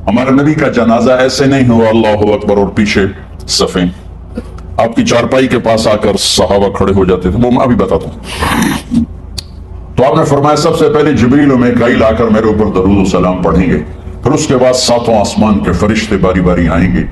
हमारे नबी का जनाजा ऐसे नहीं हुआ अल्लाह अकबर और पीछे सफ़ें, आपकी चारपाई के पास आकर सहाबा खड़े हो जाते थे, वो मैं अभी बताता हूं। तो आपने फरमाया सबसे पहले जिब्रील और मीकाईल आकर मेरे ऊपर दरूद सलाम पढ़ेंगे, फिर उसके बाद सातों आसमान के फरिश्ते बारी बारी आएंगे।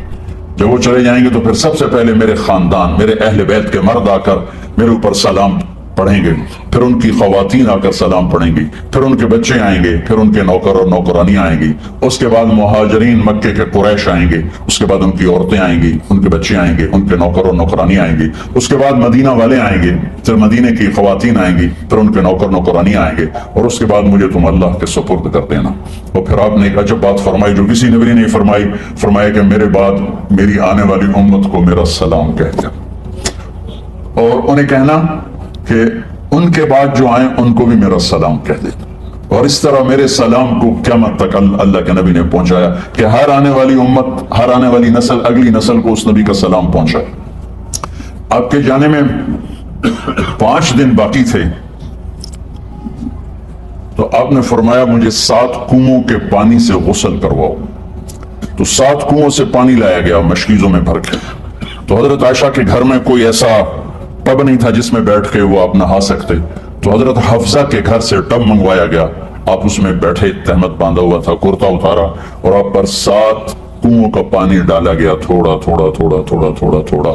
जब वो चले जाएंगे तो फिर सबसे पहले मेरे खानदान, मेरे अहले बैत के मर्द आकर मेरे ऊपर सलाम पढ़ेंगे, फिर उनकी खवातीन आकर सलाम पढ़ेंगी, फिर उनके बच्चे आएंगे, फिर उनके नौकर और नौकरानी आएंगी, उसके बाद मुहाजिरीन मक्के के कुरैश आएंगे, उसके बाद उनकी औरतें आएंगी, उनके बच्चे आएंगे, उनके नौकर और नौकरानी आएंगी, उसके बाद मदीना वाले आएंगे, फिर मदीने की खवातीन आएंगी, फिर उनके नौकर नौकरानी आएंगे, और उसके बाद मुझे तुम अल्लाह के सुपुर्द कर देना। और फिर आपने एक अजब बात फरमाई जो किसी ने भी नहीं फरमाई, फरमाया कि मेरे बाद मेरी आने वाली उम्मत को मेरा सलाम कह देना, और उन्हें कहना कि उनके बाद जो आए उनको भी मेरा सलाम कह दे। और इस तरह मेरे सलाम को क़यामत तक अल्लाह के नबी ने पहुंचाया कि हर आने वाली उम्मत, हर आने वाली नस्ल, अगली नस्ल को उस नबी का सलाम पहुंचाए। आपके जाने में 5 दिन बाकी थे तो आपने फरमाया मुझे 7 कुओं के पानी से गुस्ल करवाओ। तो 7 कुओं से पानी लाया गया मशकीजों में भर के। तो हजरत आयशा के घर में कोई ऐसा टब नहीं था जिसमें बैठ के वो आप नहा सकते, तो हजरत हफ्सा के घर से टब मंगवाया गया, आप उसमें बैठे, तहमत बांधा हुआ था, कुर्ता उतारा और आप पर 7 कुओं का पानी डाला गया, थोड़ा थोड़ा थोड़ा थोड़ा थोड़ा थोड़ा,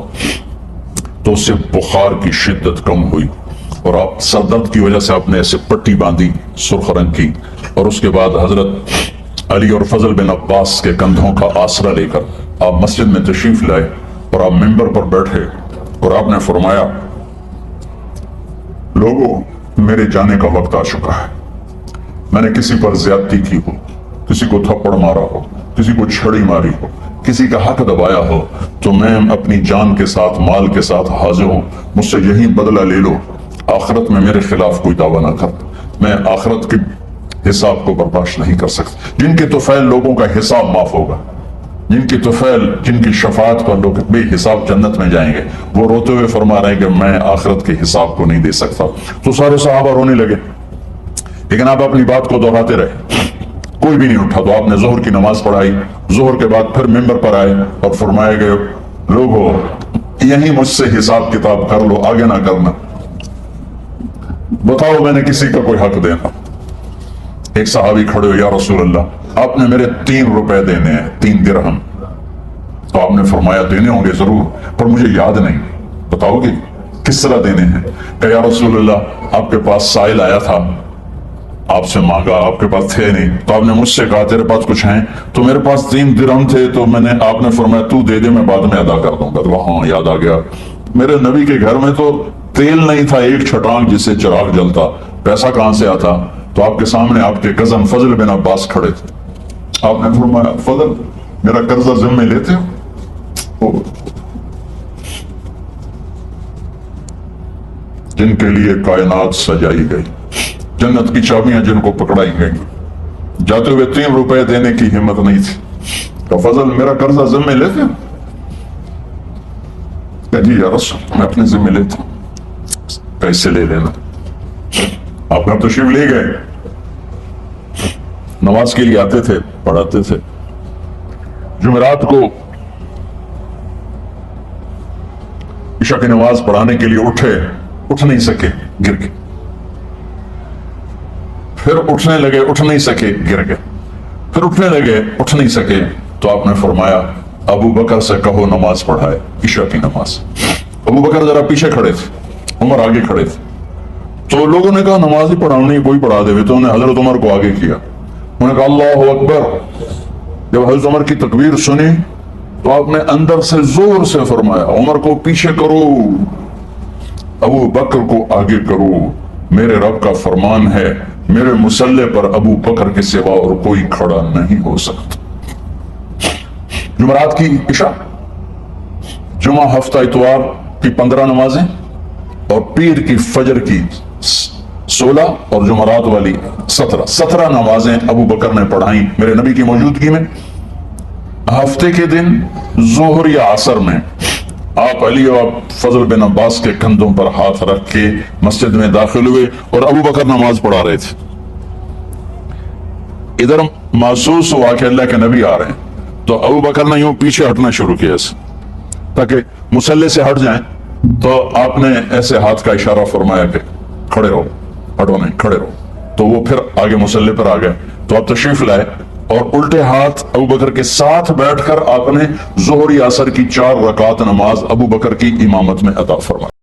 तो उससे बुखार की शिद्दत कम हुई और आप सरदर्द की वजह से आपने ऐसे पट्टी बांधी सुर्ख रंग की, और उसके बाद हजरत अली और फजल बिन अब्बास के कंधों का आसरा लेकर आप मस्जिद में तशरीफ लाए और आप मिंबर पर बैठे और आपने फरमाया लोगों मेरे जाने का वक्त आ चुका है, मैंने किसी पर ज्यादती की हो, किसी को थप्पड़ मारा हो, किसी को छड़ी मारी हो, किसी का हक दबाया हो, तो मैं अपनी जान के साथ, माल के साथ हाजिर हूं, मुझसे यही बदला ले लो, आखिरत में मेरे खिलाफ कोई दावा ना कर, मैं आखिरत के हिसाब को बर्दाश्त नहीं कर सकता। जिनके तुफैल लोगों का हिसाब माफ होगा, जिनकी तुफैल, जिनकी शफात पर लोग बेहिसाब जन्नत में जाएंगे, वो रोते हुए फरमा रहे हैं कि मैं आखिरत के हिसाब को नहीं दे सकता। तो सारे सहाबा रोने लगे, लेकिन आप अपनी बात को दोहराते रहे, कोई भी नहीं उठा। तो आपने जोहर की नमाज पढ़ाई, जोहर के बाद फिर मिंबर पर आए और फरमाए गए लोगों यही मुझसे हिसाब किताब कर लो, आगे ना करना, बताओ मैंने किसी का कोई हक देना। एक सहाबी खड़े हो, या रसूल अल्लाह आपने मेरे 3 रुपए देने हैं, 3 दिरहम। तो आपने फरमाया देने होंगे जरूर, पर मुझे याद नहीं, बताओगे किस तरह देने हैं? या रसूल अल्लाह आपके पास साइल आया था, आपसे मांगा, आपके पास थे नहीं, तो आपने मुझसे कहा तेरे पास कुछ हैं? तो मेरे पास 3 दिरहम थे, तो आपने फरमाया तू दे दे, मैं बाद में अदा कर दूंगा। तो हाँ याद आ गया, मेरे नबी के घर में तो तेल नहीं था, एक छटांग जिससे चिराग जलता, पैसा कहां से आता? तो आपके सामने आपके कजन फजल बिन अब्बास खड़े थे, आपने फरमाया फजल मेरा कर्जा जिम्मे लेते हो? जिनके लिए कायनात सजाई गई, जन्नत की चाबियां जिनको पकड़ाई गई, जाते हुए 3 रुपए देने की हिम्मत नहीं थी। तो फजल मेरा कर्जा जिम्मे लेते हो? जी या रसूल मैं अपने जिम्मे लेता हूं, कैसे ले लेना। आप घर तशरीफ ले गए, नमाज के लिए आते थे, पढ़ाते थे। जुमेरात को इशा की नमाज पढ़ाने के लिए उठे, उठ नहीं सके, गिर गए, फिर उठने लगे, उठ नहीं सके, गिर गए, फिर उठने लगे, उठ नहीं सके। तो आपने फरमाया अबू बकर से कहो नमाज पढ़ाए, इशा की नमाज। अबू बकर जरा पीछे खड़े थे, उमर आगे खड़े थे। तो लोगों ने कहा नमाज ही पढ़ानी, कोई पढ़ा दे। तो उन्हें हजरत उमर को आगे किया, उन्होंने कहा अल्लाहु अकबर। जब हजरत उमर की तकबीर सुनी तो आपने अंदर से जोर से फरमाया उमर को पीछे करो, अबू बकर को आगे करो, मेरे रब का फरमान है मेरे मुसल्ले पर अबू बकर के सिवा और कोई खड़ा नहीं हो सकता। जुमरात की इशा, जुमा हफ्ता इतवार की 15 नमाजें और पीर की फजर की 16 और जुमरात वाली 17 नमाजें अबू बकर ने पढ़ाई मेरे नबी की मौजूदगी में। हफ्ते के दिन जोहर या असर में आप अली और फजल बिन अब्बास के कंधों पर हाथ रख के मस्जिद में दाखिल हुए और अबू बकर नमाज पढ़ा रहे थे। इधर محسوس ہوا کہ اللہ کے نبی آ رہے ہیں تو ابو بکر نے یوں پیچھے ہٹنا شروع کیا ایسے تاکہ مصلی سے ہٹ جائیں، تو آپ نے ایسے ہاتھ کا اشارہ فرمایا کہ کھڑے رہو، ہٹو نہیں، کھڑے رہو، تو وہ پھر آگے مصلی پر آ گئے۔ تو آپ تشریف لائے اور الٹے ہاتھ ابو بکر کے ساتھ بیٹھ کر آپ نے ظہر عصر کی 4 رکعت نماز ابو بکر کی امامت میں ادا فرمائی۔